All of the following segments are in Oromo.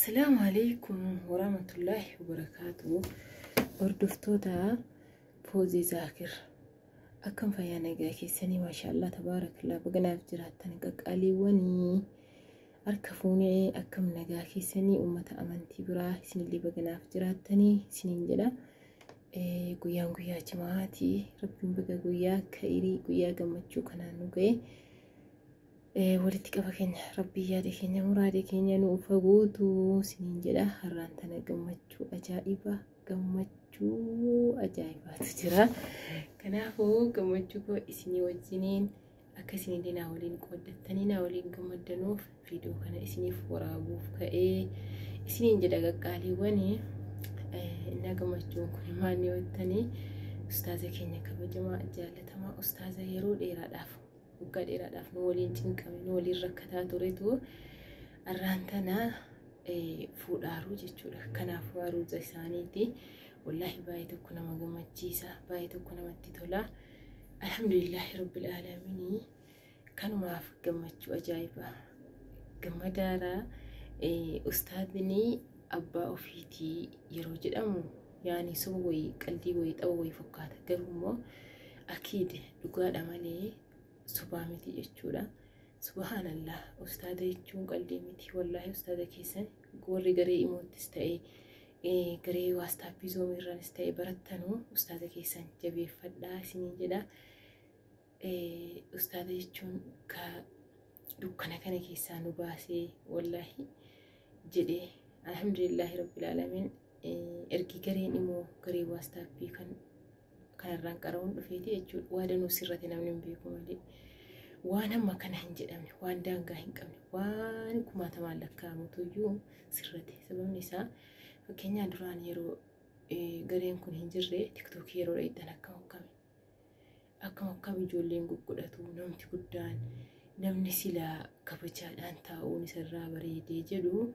السلام عليكم ورحمة الله وبركاته. وردفتوتا فوزي ذاكر أكم فيانا جاكي سني ما شاء الله تبارك الله بقنا في جراتني قالي وني أركفوني أكم نجاكي سني أمة أمانتي براه سن اللي بقنا في جراتني سنين جلا قيام قيا جماعتي ربي بقى قيا كيري قيا جمتشو كنا نوجي ولدي كفاكين ربي يا دكين مرادي كين نوفقوتو سنين جدا هران تنا جمتشو أجائبة جمتشو أجائبة تجرا كنافو جمتشو كو إسني وجنين أكسني دينا ولين قدت تنينا ولين جمدنوف فيديو كنا إسني فورابوف كأي إسنين جدا قالي وني إننا جمتشو كل ما نيوتني أستاذة كينيا كبجماعة جالة ما أستاذة يرود إيرادافو وقال إيراداف نولين تنكمي نولين ركتا تريدو الرانتنا فودارو جيتشورا كنا فوارو زيسانيتي والله بايتو كنا مجمجيسا بايتو كنا متتولا الحمد لله رب العالمين كانوا معاف جمجو أجايبا جمدارا أستاذني أبا أوفيتي يروجد أمو يعني سوي قلدي ويتأوي فقات قالوا أكيد لقاد أمالي سبحانتي جتشورا سبحان الله أستاذ يجون قلبي متي والله أستاذ كيسن قوري قري إموت تستعي قري واسطة بيزو ميران استعي برتنو أستاذ كيسن جبي فدا سنين جدا أستاذ يجون كا دكنا كان كيسانو باسي والله جدي الحمد لله رب العالمين إركي قري إمو قري واسطة بي كان رانكارون فيتي يجون وادنو سرتنا من بيكم علي وانا ما كان هنجدامني وان دانغا هنقمني وان كما تمالكا متويو سرتي سبب نساء فكينيا دران يرو غرين كون هنجري تيك توك يرو ريدنا كم جولين غغدتو نمتي غدان نمني سلا كبچادان تاو نسرا بريدي جدو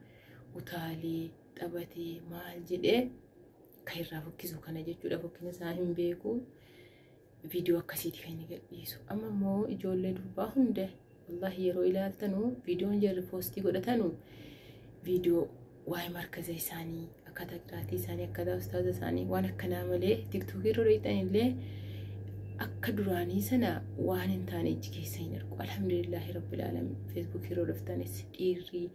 وتالي طبتي مال جدي كايرا فكيسو كان جچودا فكينا ساهم بيكو فيديو كاسيتي كاين يسو اما مو اجول دربا هنده والله يرو الى تنو فيديو نجر بوستي غدتنو فيديو واي مركز ثاني اكاتا قراتي ثاني اكادا استاذ ثاني وانا كنامله تيك توك يرو ريتن لي اكدراني سنا وان انتاني جكي سينركو الحمد لله رب العالمين فيسبوك يرو رفتاني سديري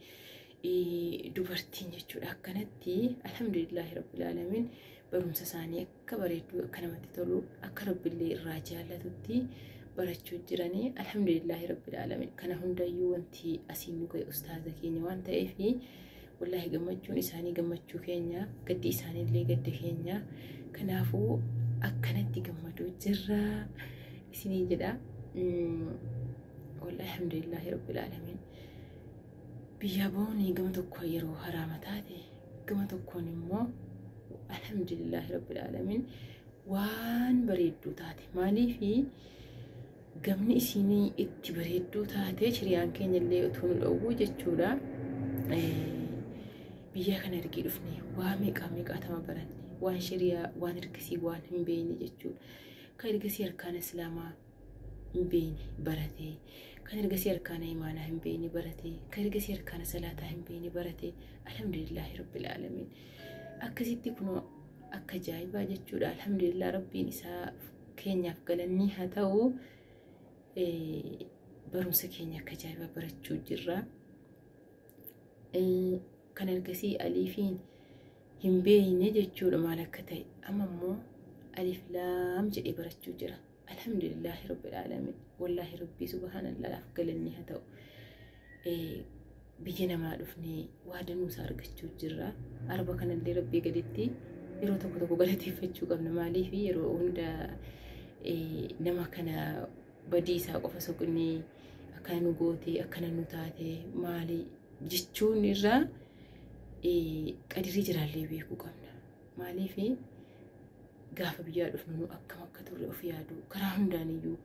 دوبرتين جچودا كنتي الحمد لله رب العالمين برمسا ثاني كبريتو كنمتي تولو اقرب لي الرجالتي برچو جراني الحمد لله رب العالمين كان هندايو انتي اسينو كاي استاذه كينيا وانت ايفي والله جمچون اساني جمچو كينيا قد اساني لي قد كينيا كنافو اكنتي جمدو جرا اسيني جدا والله الحمد لله رب العالمين بيابوني قمتو كويرو هرامتاتي قمتو كونيمو الحمد لله رب العالمين وان بريدو تاتي مالي في قمني سيني اتي بريدو تاتي شريان كين اللي اتون الأوو جتشودا بيا كان رقي رفني واميق اتما براني وان شريا وان ركسي وان همبيني جتشود كاي ركسي اركان اسلاما همبيني براتي كان رقسي اركان ايمانا همبيني براتي كاي رقسي اركان صلاة همبيني براتي الحمد لله رب العالمين أكسيتي كنو أكجايبا جتشودا الحمد لله ربي نساء كينيا فقلني هتاو برمسا كينيا كجايبا برچو جرا كان القسي أليفين همبيني جتشودا مالكتاي أما مو ألف لام جئي برچو جرا الحمد لله رب العالمين والله ربي سبحان الله فقلني هتاو بيجينا ما دفني وادنو سارغچو جرا أربا كان اللي ربي قدتي يرو تكو قلتي فتشو قبل مالي في يرو هندا نما كان بدي ساقو فسوقني أكانو قوتي أكانا نتاتي مالي جتشو نرى قدري جرى اللي بيكو قبل مالي في قافة بيادو فنو أكما كتور أفيادو كراهم دانيو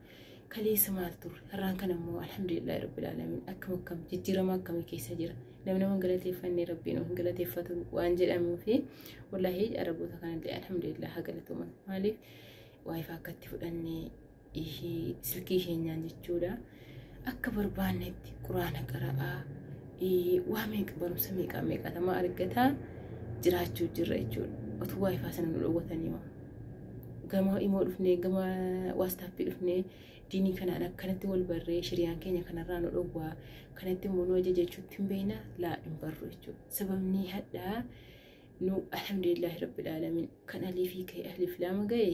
كلي سمال تور هران كان مو الحمد لله رب العالمين أكم جتيرا ما كم كيسا جرا لمن قلتي فني ربي نو قلتي فتو وانجل أمو في والله أربوتا كان لي الحمد لله قلتو من مالي واي فاكتي فداني إيه سلكي هنيان جتشودا أكبر بانت قرآن قراءة waa meeqa barumsa meeqaatama argataa jiraachuu jirra jechuudha. Otuu waayifaa sana nu dhowwatanii gama immoo dhufnee gama waastappii dhufnee diinii kanaan akkanatti wal barree shiriyaan keenya kanarraa nu dhowwaa kanatti immoo nu ajajachuutti hin beekna laa hin barru jechuudha. Sababni hadhaa nu alhamdulillahi rabbil alamin kan alii fi ka'e ahliif lama ga'e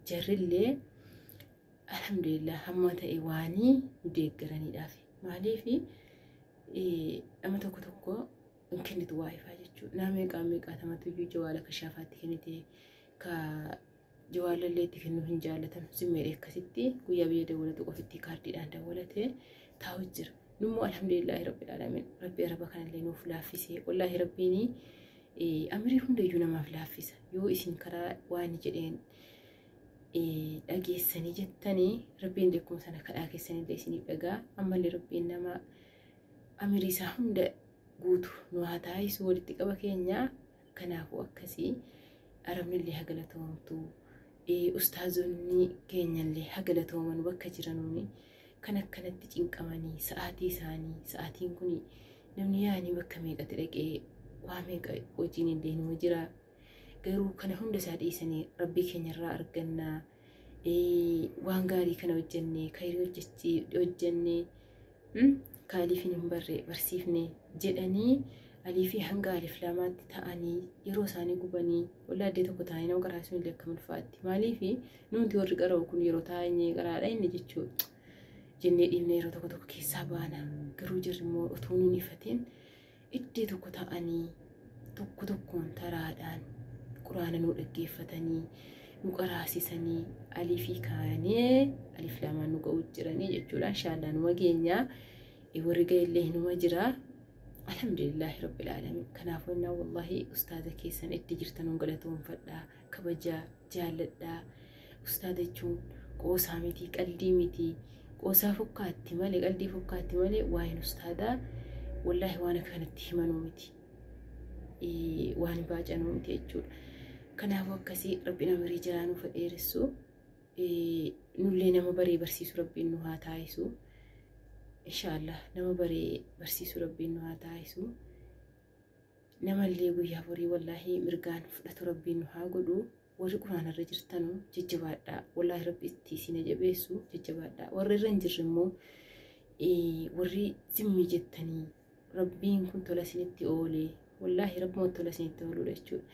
jarrillee alhamdulillah hamma ta'e waanii nu deeggaraniidhaaf maaliif amma tokko kennitu waayifaa jechuudha. Nama meeqaatamatu iyyuu jawaala kashaafaatti kennite ka jawaalallee itti kennuuf hin jaallatan simmeedha akkasitti guyyaa biyya dawwalatu qofitti kaardiidhaan dawwalatee taa'u jira. Nummoo alhamdulillahi rabbil alamin rabbi araba kanallee nuuf laaffisee wallaahi rabbiin amrii hundayyuu namaaf laaffisa yoo isin karaa waan jedheen dhageessanii jettanii rabbiin deekuma sana kadhaa keessanillee isiniif dhagaa ammallee rabbiin nama amrii isaa hunda guutu nu haa taasisu walitti qaba keenya. Kanaafuu akkasii arabnillee haa galatoomtu ustaazonni keenyallee haa galatooman bakka jiranuuni kan akkanatti cinqamanii sa'aatiin kun namni yaani bakka meeqatti dhaqee waa meeqa hojiin illee numa jira garuu kana hunda isaa dhiisanii rabbii keenyarraa argannaa waan gaarii kana hojjennee kayrii hojjennee kaaliifin hin barre barsiifne jedhanii alii fi hanga alif lamaatti ta'anii yeroo isaanii gubanii wallaaddee tokko ta'anii nama qaraasuun illee akka mulfaatti maaliif nuti warri qara'u kun yeroo taa'anii qaraadha inni jechuudha jennee dhiibnee yeroo tokko keessaa baana garuu jirri immoo utuu nuun ifatiin iddee tokko ta'anii tokkoon taraadhaan quraana nu dhaggeeffatanii nu qaraasisanii alii fi kaanee alif lamaan nu ga'uu jiranii jechuudha. Inshaallah numa geenyaa warri ga'ellee numa jira. Alhamdulillahi rabbil alamin. Kanaafuu innaa wallahi ustaaza keessan itti jirtan galatoomfadhaa kabajaa jaalladhaa. Ustaaza jechuun qoosaa miti qaldii miti qoosaa fukkaatti malee qaldii fukkaatti malee waa'een ustaadaa wallahi waan akkanatti himanuu miti waan baacanuu miti jechuudha. Kanaafuu akkasii rabbiin amrii jiraanuu fedheeressu nullee nama baree barsiisu rabbiin nu haa taasisu. Inshaallah nama baree barsiisu rabbiin nu haa taasisu. Namallee guyyaa borii wallahi mirgaan fudhatu rabbiin nu haa godhu. Warri quraanarra jirtanuu jajjabaadhaa. Wallahi rabbi itti isin jabeessu jajjabaadhaa. Warri irra hin jirre immoo warri zimmi jettanii rabbiin kun tola isinitti oolee wallahi rabbuma tola isinitti ooludha jechuudha.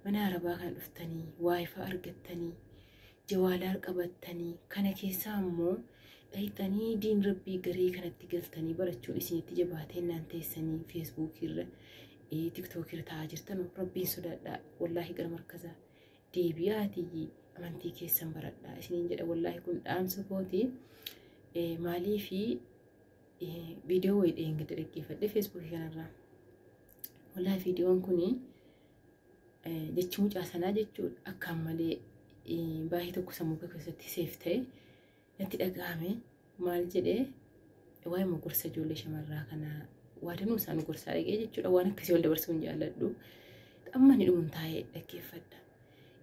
Mana arabaa kan dhuftanii waayifaa argattanii jawaalaa qabattanii kana keessaa immoo dhayxanii diin rabbii garee kanatti galtanii barachuun isinitti jabaatee naan teessanii feesbuukii irra tiktookii irra taa'aa jirtan rabbiin sodaadhaa wallahi gara markazaa deebi'aatii amantii keessan baradhaa isiniin jedha. Wallahi kun dhaamsa kooti maalii fi viidiyoo wayii gadi dhaggeeffadhe feesbuukii kanarraa. Wallahi viidiyoon kuni jechi mucaa sanaa jechuudha akkaan malee baay'ee tokko sammuu keessatti seef ta'e natti dhaga'ame. Maal jedhee waa'ee gorsa ijoollee shamarraa kana waadanuu isaan gorsaa dhagee jechuudha. Waan akkasii wal dabarsuu hin jaalladhu. Amma ni dhuun taa'ee dhaggeeffadha.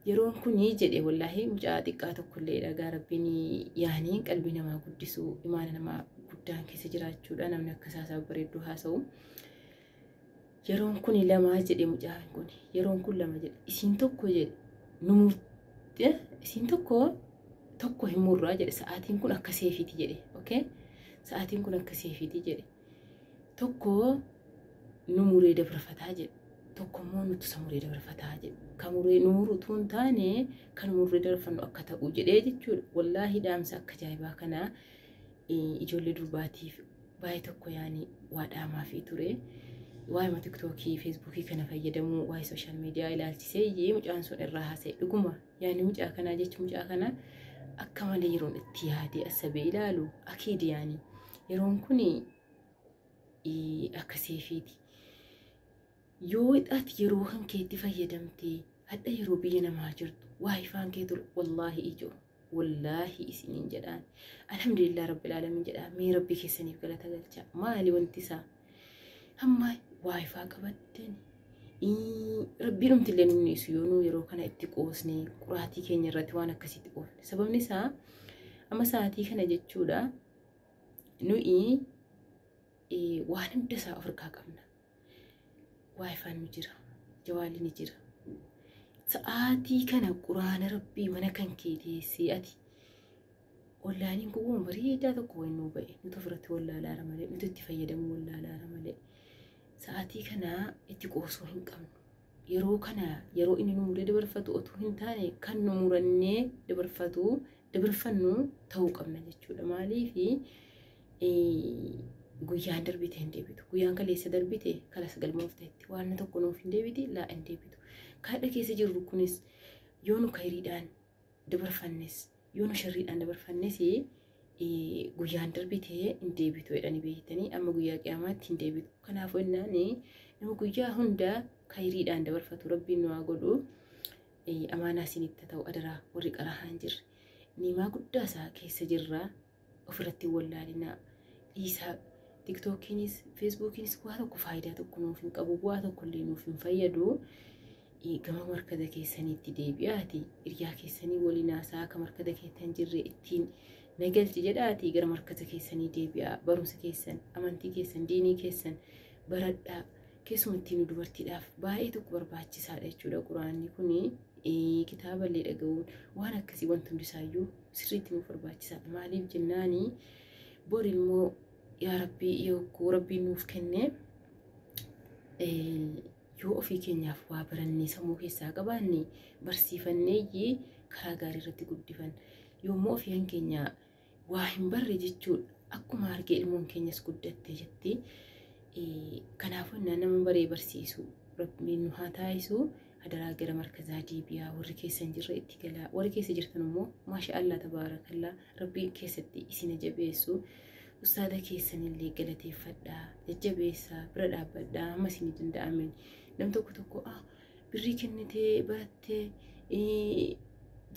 Yeroon kunii jedhee wallahi mucaa xiqqaa tokkollee dhagaa rabbiin yaanii qalbii namaa guddisuu imaana namaa guddaan keessa jiraachuudha. Namni akkasaasaa bareedduu haasa'u. Yeroon kuni lama jedhe mucaan kun yeroon kun lama jedhe isiin tokko jedhe numurte isiin tokko hin murraa jedhe sa'aatiin kun akka seefiti jedhe okay sa'aatiin kun akka seefiti jedhe tokko numuree dabarfataa jedhe tokko immoo nuti samuree dabarfataa jedhe kamuree numuru tuun taane kan murree dabarfannu akka ta'u jedhee jechuudha. Wallahi dhaamsa akka ajaa'ibaa kana ijoollee durbaatiif baay'ee tokko yaani waa dhaamaa fi ture. Waa'ee tiktookii feesbuukii kana fayyadamuu waa'ee sooshaal miidiyaa ilaalchisee mucaan sun irraa haasa'e dhuguma yaani mucaa kanaa jechuun mucaa kana akka malee yeroon itti yaadee asabee ilaalu akiidi yaani yeroon kun akka seefiiti. Yoo ati yeroo kan keetti fayyadamtee hadha yeroo biyya namaa jirtu waayifaan kee ture wallahi ijoo wallahi isiniin jedhaan alhamdulillah rabbil alamin jedhaa mee rabbii keessaniif galata galchaa. Maali wanti isaa amma waayifaa qabatten rabbiin umtillee nunni isu yoonuu yeroo kana itti qoosne quraatii keenya irratti waan akkasitti qoofne sababni isaa amma sa'aatii kana jechuudha nuyi waan hunda isaa ofirkaa qabna. Waayifaan ni jira, jawaalli ni jira. Sa'aatii kana quraana rabbii mana kan kee teessee ati wallaaniin kun bareedaa tokko wayin nuu ba'e nuti ofirratti wallaalaara malee nuti itti fayyadamu wallaalaara malee sa'aatii kana itti qoosuu hin qabnu. Yeroo kana yeroo inni nu muree dabarfatu otoo hin taane kan nu murannee dabarfannu ta'uu qabna jechuudha. Maaliif guyyaan darbite hin deebitu. Guyyaan kaleessa darbite kalas galmoofteetti waan tokko nuuf hin deebiti laa hin deebitu. Kaadha keessa jirru kunis yoo nu khayriidhaan dabarfannes yoo nu sharriidhaan dabarfannes guyyaan darbite hin deebitu jedhanii beektanii amma guyyaa qiyaamaatti hin deebitu. Kanaafuu innaan nama guyyaa hunda khayriidhaan dabarfatu rabbiin nu haa godhu. Amaanaa isinitti ta'u adaraa warri qaraahaan jirre niimaa guddaa isaa keessa jirraa ofirratti wallaalinaa dhiisaa. TikTokiinis Facebookiinis waa tokko faayidaa tokko nuuf hin qabu, waa tokko illee nuuf hin fayyadu. Gama markaza keessaniitti deebi'aati hiriyaa keessanii waliin haasaa akka markaza keessan jirre ittiin nagalchi jedhaati gara markaza keessanii deebi'aa. Barumsa keessan, amantii keessan, diinii keessan baradhaa. Keessumattuu nu dubartiidhaaf baay'ee tokko barbaachisaadha jechuudha. Quraanni kuni kitaaba illee dhaga'uun waan akkasii wanti hundisaayyuu sirriitti nuuf barbaachisaadha. Maaliif jennaani bor immoo yaa rabbii yoo rabbiin nuuf kenne yoo ofii keenyaaf waa barannee sammuu keessaa qabaanne barsiifannee karaa gaarii irratti guddifanna. Yoommoo ofii keenya waa hin barre jechuudha. Akkuma argee ilmoon keenyas guddatte jettee kanaafuu nama baree barsiisu rabbiin nu haa taasisu. Adaraa gara markazaa deebi'aa. Warri keessa hin jirre itti galaa. Warri keessa jirtan immoo maashaallah tabaarakallaa rabbiin keessatti isin jabeessu. Ustaada keessanillee galateeffadhaa, jajjabeessaa, bira dhaabbadhaa amma isin danda'amen. Nam tokko birrii kennitee barattee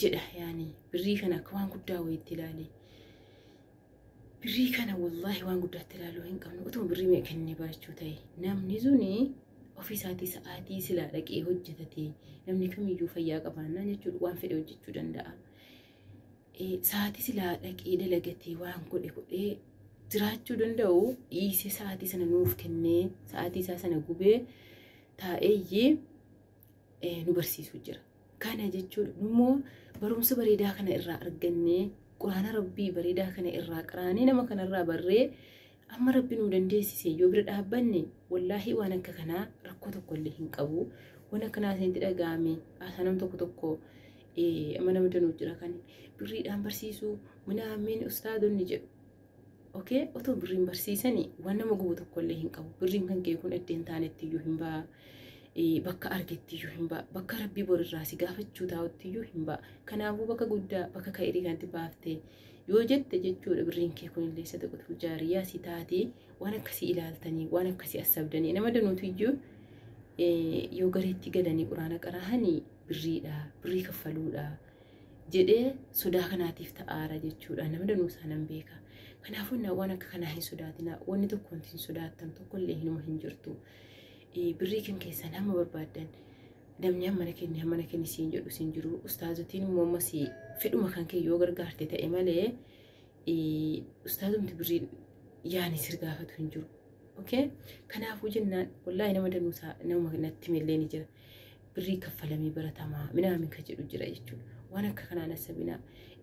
jedha yaani birrii kana akka waan guddaa wayiitti ilaale. Birrii kana wallahi waan guddaatti ilaaluu hin qabnu. Utuma birrii kennee barachuu ta'e namni suni ofiisaatii sa'aatii silaa dhaqee hojjetatee namni kamiyyuu fayyaa qabaannaan jechuudha waan fedhe hojjechuu danda'a. Sa'aatii silaa dhaqee dalagatee waan godhee jiraachuu danda'u dhiisee sa'aatii sana nuuf kennee sa'aatii isaa sana gubee taa'ee nu barsiisuu jira. Kana jechuudha immoo barumsa bareedaa kana irraa argannee quraana rabbii bareedaa kana irraa qaraanee nama kanarraa barree amma rabbi nu dandeessise yoo bira dhaabbanne wallaahi waan akka kanaa rakkoo tokko illee hin qabu. Waan akkanaa isinitti dhaga'ame haasaan tokko amma nama danuu jira kan birriidhaan barsiisuu minaamin ustaadonni jedhu. Okay, otoo birriin barsiisanii waan nama gubu tokko illee hin qabu. Birriin kan kee kun iddeen taanetti iyyuu hin ba'a. Bakka argetti iyyuu hin ba'a. Bakka rabbii borirraa si gaafachuu taa'utti iyyuu hin ba'a. Kanaafuu bakka guddaa bakka khayrii kanatti baaftee yoo jette jechuudha birriin kee kun illee sadaqatul jaariyaa si taatee waan akkasii ilaaltanii waan akkasii asabdanii nama danuutu iyyuu yoo gareetti galanii quraana qaraahanii birrii kaffaluudha jedhee sodaa kanaatiif ta'aara jechuudha. Nama danuu isaanan beeka. Kanaafuu waan akka kanaa hin sodaatinaa. Wanni tokko wanti hin sodaattan tokko illee hinuma hin jirtu. Birrii kan keessan hamma barbaadan namni mana kenni siin jedhu siin jiru. Ustaazotiin immoo ammas fedhuma kan kee yoo gargaarte ta'e malee ustaazumti birrii yaani sirgaafatu hin jiru. Okay? Kanaafuu jennaan wallaahi nama danuusaa nama natti millee ni jira. Birrii kaffalamee baratamaa minaamin kan jedhu jira jechuudha. Waan akka kanaan asabinaa.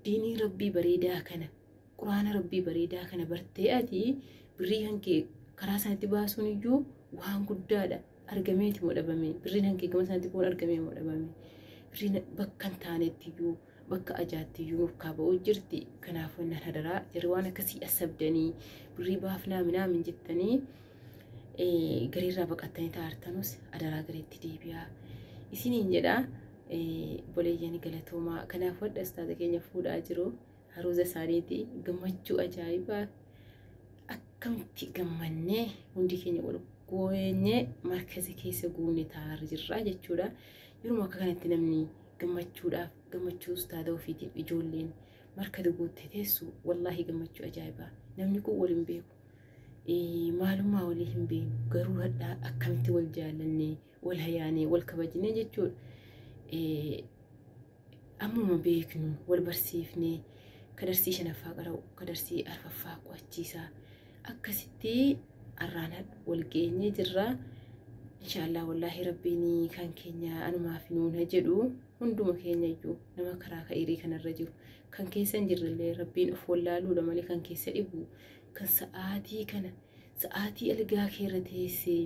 Diinii rabbii bareedaa kana quraana rabbii bareedaa kana bartee ati birrii kan kee karaa sanatti baasuun iyyuu waan guddaadha. Argameeti moo dhabame? Birriin kan kee gama sanatti foon argamee moo dhabame? Birriin bakka hin taanetti iyyuu bakka ajaatti iyyuu nuuf kaaba'uu jirti. Kanaafuu nan hadaraa jarri waan akkasii asabdanii birrii baafnaa minaamin jettanii gareerraa baqattanii taa'artanus adaraa gareetti deebi'aa. Isiniin jedhaa boleeyyan galatoomaa. Kanaaf wadha ustaaza keenya fuudhaa jiru haruuza isaaniiti gammachuu ajaa'ibaa akkamitti gammannee hundi keenya wal gooyeenyee markaza keessa guunne taa'aa jirra jechuudha. Yeroo akka kanatti namni gammachuudhaaf gammachuu ustaaza ofiitiif ijoolleen markaza guuttee teessu wallaahi gammachuu ajaa'ibaa. Namni kun wal hin beeku. Maalummaa walii hin beeknu garuu hadhaa akkamitti wal jaallannee wal hayaanee wal kabajnee jechuudha. Ammuma beeknu wal barsiifnee kadarsii shanaffaa qara'u kadarsii arfaffaa qo'achiisaa akkasitti arraana wal geenye jirra inshallah wallahi rabbiini kan keenya anumaa fi nuuna jedhu hunduma keenya iyyuu nama karaa kairii kanarra jiru kan keessan jirrellee rabbiin of wallaaluu malee kan keessa dhibu kan sa'aatii kana sa'aatii algaa keerra teessee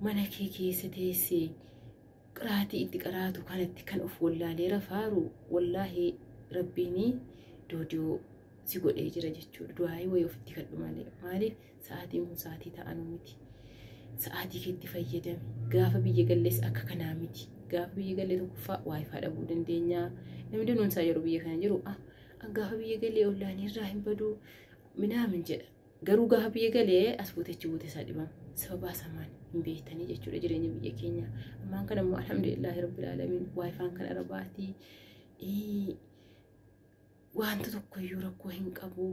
mana kee keessa teessee qiraatii itti qaraatu kanatti kan of wallaalee rafaaru wallahi rabbiini doodoo si godhee jira jechuudha. Du'aayii wayii ofitti kadhu malee maaliif sa'aatiin kun sa'aatii ta'anuu miti. Sa'aatii keetti fayyadame gaafa biyya gallees akka kanaa miti. Gaafa biyya gallee tokkoffaa waayifaa dhabuu dandeenya. Namni danuunsaa yeroo biyya kana jiru gaafa biyya gallee ollaanii irraa hin baduu minaamin jedha. Garuu gaafa biyya galee as buutechi buute isaa dhibama. Sababaa samaan hin beektanii jechuudha jireenya biyya keenya. Ammaan kana immoo alhamdulillahi rabbil aalamiin waayifaan kan arabaatii. Wanta tokko iyyuu rakkoo hin qabu.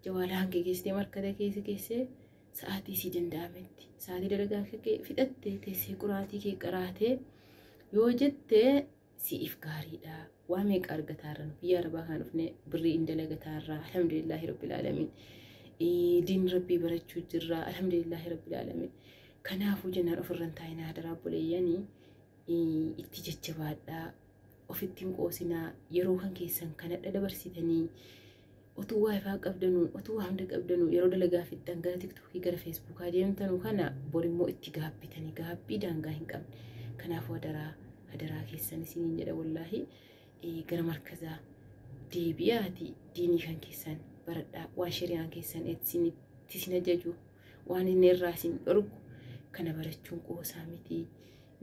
Jawaala hanga geessitee markata keessee sa'aatii si danda'ametti. Sa'aatii dalagaa kee fixattee teessee quraatii kee qaraatee yoo jettee siif gaariidha. Waa meeqa argataarran biyya arabaa kan dhufne birrii hin dalagataarraa alhamdulillahi rabbil aalamiin. Diin rabbii barachuu jirra alhamdulillahi rabbil aalamiin. Kanaafuu jennaan ofirran taa'inaa daraa buleeyyanii itti jajjabaadhaa. Ofittiin qoosinaa yeroo kan keessan kanadha dabarsitanii otuu waayifaa qabdanuu otuu hunda qabdanuu yeroo dalagaa fixan gara tiktookii gara feesbuukaa deemtanuu kana borimmoo itti gaabbitanii gaabbii daangaa hin qabne. Kanaafuu hadaraa keessan isiniin jedha wallahi gara markazaa deebi'aati diinii kan keessan baradhaa waan shari'aan keessan itti isin ajaju waan inni irraa isin dhorgu kana barachuun qoosaa miti.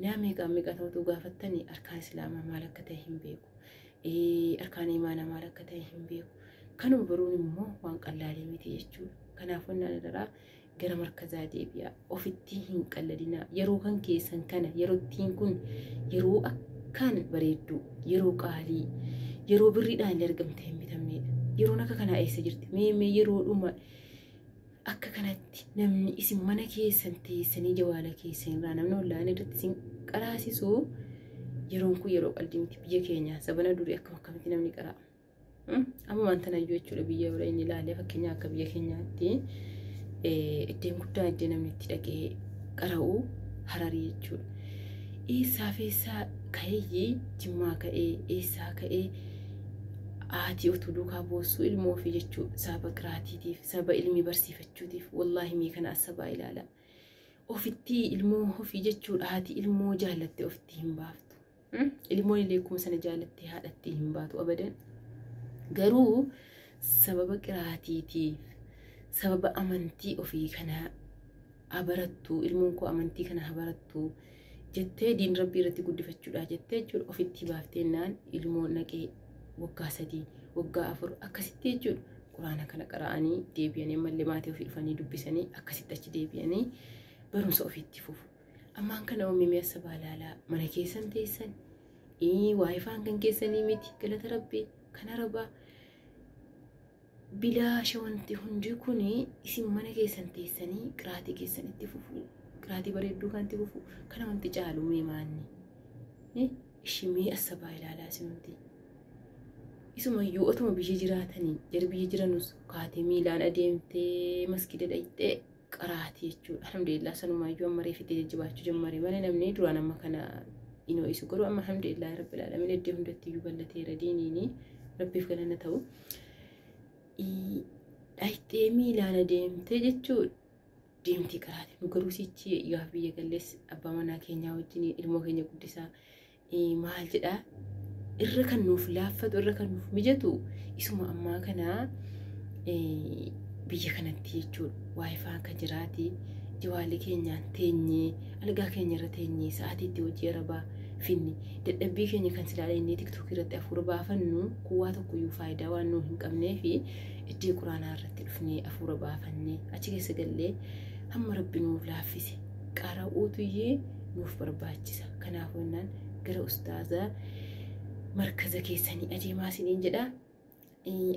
Nama meeqa ta'utu gaafattanii arkaan islaamaa maal akka ta'e hin beeku. Arkaan imaanaa maal akka ta'e hin beeku. Kanuma baruun immoo waan qallaalee miti jechuudha. Kanaafuu naan daraa gara markazaa deebi'aa. Ofitti hin qalladinaa. Yeroo kan keessan kana yeroottiin kun yeroo akkaan bareedduu, yeroo qaalii, yeroo birriidhaan illee argamtee hin bitamnedha. Yeroon akka kanaa eessa jirti? Mee yeroo dhuma akka kanatti namni isin mana keessan teessanii jawaala keessan irraa namni ollaan irratti isin qaraasisu yeroon kun yeroo qalbii miti biyya keenya sabana durii akkamitti namni qaraa. Amma wanta nayyoo jechuudha biyya bira inni ilaalee fakkeenya akka biyya keenyaatti iddeen guddaa iddee namni itti dhaqee qara'u Hararii jechuudha. Eessaa feessaa ka'ee Jimmaa ka'ee eessaa ka'ee Aati otuu duukaa boossuu ilmoo ofii jechuudha. Sababa qiraatiitiif, sababa ilmi barsiifachuutiif wallahi mee kana asabaa ilaala. Ofitti ilmoo ofii jechuudha. Haati ilmoo jaallattee ofitti hin baaftu. Ilmoon illee akkuma sana jaallattee haadhattee hin baatu abadan. Garuu sababa qiraatiitiif, sababa amantii ofii kana habarattu, ilmoon koo amantii kana habarattu jettee diin rabbii irratti guddifachuudha jettee jechuudha. Ofitti baafteenaan ilmoo naqee waggaa 3 waggaa 4 akkasitti jechuudha. Quraana kana qara'anii deebi'anii mallee maatii ofii dhufanii dubbisanii akkasitti achi deebi'anii barumsa ofiitti fufu. Ammaan kana uumamee asabaa ilaalaa mana keessan teessan waayifaan kan keessanii miti galata rabbii kan arabaa bilaasha wanti hundi kun isin mana keessan teessanii qiraatii keessan itti fufu. Qiraatii bareedduu kan itti fufu kana wanti caalu mee maanni ishimee asabaa ilaalaa isinumti. Isumayyuu otuma biyya jiraatanii jara biyya jiranus kaatee miilaan adeemtee masgida dhaqxee qaraatii jechuudha. Alhamdulillah sanumayyuu amma reefittee jajjabaachuu jammaree malee namni duraan amma kana inoo isu garuu amma alhamdulillah rabbil aalamiin iddoo hundatti iyyuu gallateera diiniini rabbiif galanna ta'u. Dhaqxee miilaan adeemtee jechuudha. Deemtii qaraate nu garuu sichi yaaf biyya gallees abbaa manaa keenyaa wajjin ilmoo keenya guddisaa maal jedhaa irra kan nuuf laaffatu irra kan nuuf mijatu isuma ammaa kana biyya kanatti jechuudha. Waayifaa kan jiraati jawaalli keenyaan teenyee algaa keenya irra teenyee sa'aatiitti hojii arabaa finni dadhabbii keenya kan silaalee inni tiktookii irratti hafuura baafannu kuwaa tokkoyyuu faayidaa waan nuuf hin qabnee fi iddoo quraanaa irratti dhufnee hafuura baafannee achi keessa gallee hamma rabbi nuuf laaffise qara'uutuyyee nuuf barbaachisa. Kanaafuu innaan gara ustaazaa markaza keessanii adeemaa isiniin jedha.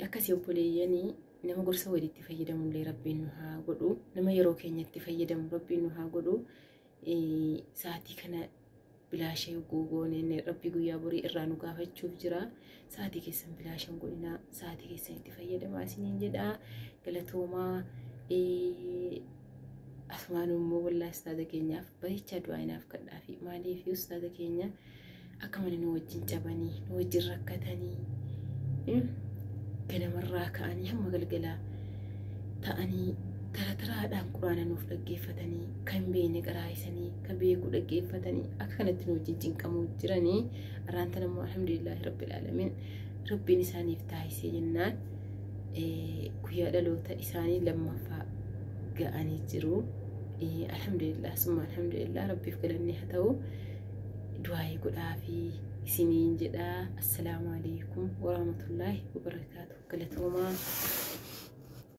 Akkasii obboleeyyanii nama gorsa walitti fayyadamu illee rabbiin nu haa godhu. Nama yeroo keenyatti fayyadamu rabbiin nu haa godhu. Sa'aatii kana bilaashee gogoonee rabbi guyyaa borii irraa nu gaafachuuf jira. Sa'aatii keessan bilaashan godhinaa sa'aatii keessan itti fayyadamaa isiniin jedha. Galatoomaa asmaanuu immoo wallaahi ustaaza keenyaaf bareechaa du'aayinaaf kadhaafi maaliif ustaaza keenya akka malee nu wajjin cabanii nu wajjin rakkatanii ganamarraa ka'anii hamma galgalaa ta'anii taraadhaan quraana nuuf dhaggeeffatanii kan beekne qaraayisanii kan beeku dhaggeeffatanii akka kanatti nu wajjin cinqamuu jiranii arraanta namoo alhamdulillahi rabbil aalamiin rabbiin isaaniif taasisee jennaan guyyaa dhaloota isaanii lammaffaa ga'anii jiru. Alhamdulillah summa alhamdulillah rabbiif galanni haa ta'u. Du'aayi godhaa fi isiniin jedhaa. Assalaamu alaykum wa rahmatullahi wa barakaatuh. Galatoomaa.